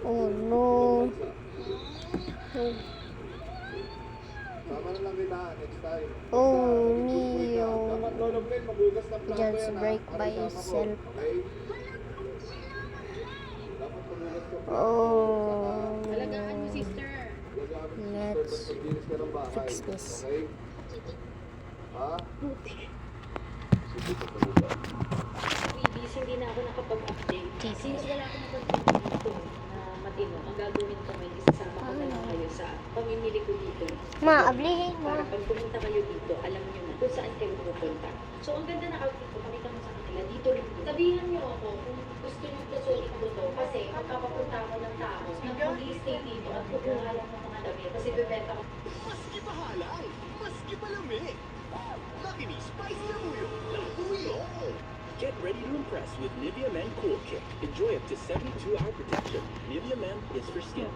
Oh no. Oh Mio. Just break by yourself. Oh. Alagaan mo, sister. Let's fix this. Busy, hindi na ako nakapag-update. Since wala akong content dito na matino, ang gagawin ko ngayon, isasama ko na lang kayo sa pamimili ko dito. Ma, ablihin mo. Para pag pumunta kayo dito, alam nyo na kung saan kayo pupunta. So, ang ganda na outfit ko, pakita mo sa kanila, dito rin. Sabihan nyo ako kung gusto nyo kasulit ko to. Kasi magpapapunta ako ng tao na mag-i-stay dito at kukuha lang ng mga damit. Kasi bebenta ko. Maski pahalay, maski palami. Lucky spicy amuyo. Amuyo. Get ready to impress with Nivea Men Cool Kick. Enjoy up to 72-hour protection. Nivea Men is for skin.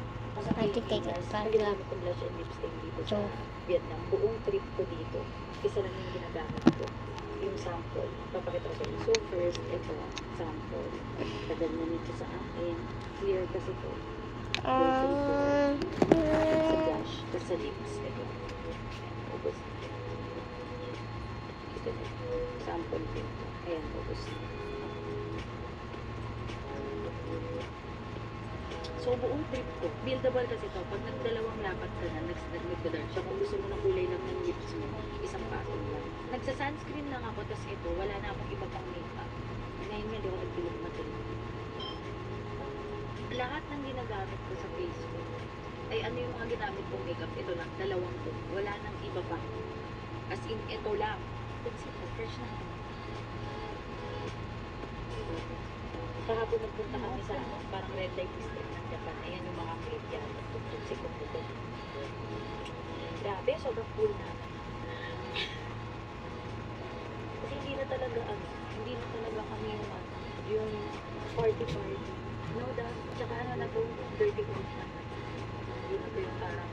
I think I can Ang ginamit kong blush and lipstick dito sa Vietnam. Buong trip ko dito, isa lang yung ginagamit ko. Yung sample. Papakita ko sa inyo. So first, ito, sample. Tagal na nito sa akin. Clear kasi to. Sa blush. Tapos sa lips. Ito. Ubus. Ito na. Sample din. Ayan, ubus. So, buong trip ko, buildable kasi to. Pag nagdalawang lapat ka na, nag-dark siya. Kung gusto mo ng kulay lang ng lips mo, isang patong lang. Nagsa-sunscreen lang ako, tapos ito, wala na akong iba pang makeup. Ngayon nga, di ako nagpilog matulog. Lahat ng ginagamit ko sa face ko, ay ano yung mga ginamit kong makeup, ito lang, dalawang to. Wala nang iba pa. As in, ito lang. That's it, fresh na ako. Kahapon nagpunta kami sa parang red light district ng Japan. Ayan yung mga crate yan. Tugtog si Kumputo. Grabe, sobrang cool na. Kasi hindi na talaga kami yung party. No, tsaka ano na to, dirty clothes na. Hindi na to yung parang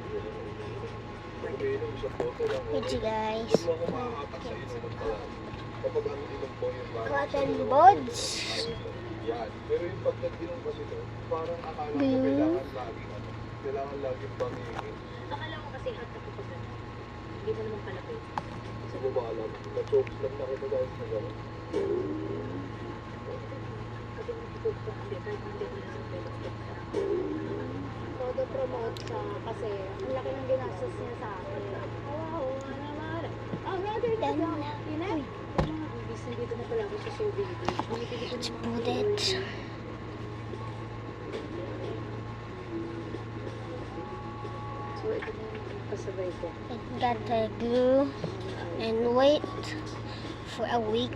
Hey guys. Cotton Cotton buds. Yan. Pero yung pag nag-inom kasi ito, parang akala ko kailangan laging bangingin. akala ko kasi hot ako pag gano'n. Hindi mo naman palapit. Sa baba lang, na-chokes lang na kita guys na gano'n. Kasi nag-cook ko, hindi, kahit hindi ko nasa pwede ko Promote siya kasi ang laki ng ginastos niya sa akin. Wow, naman. Oh, rather than yun na. Dito na pala ako sa Soviet. Let's put it. So, ito na yung pasabay ko. I gotta glue and wait for a week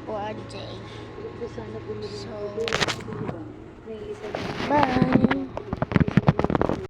or a day. Sana bumili So, ng may isa bye.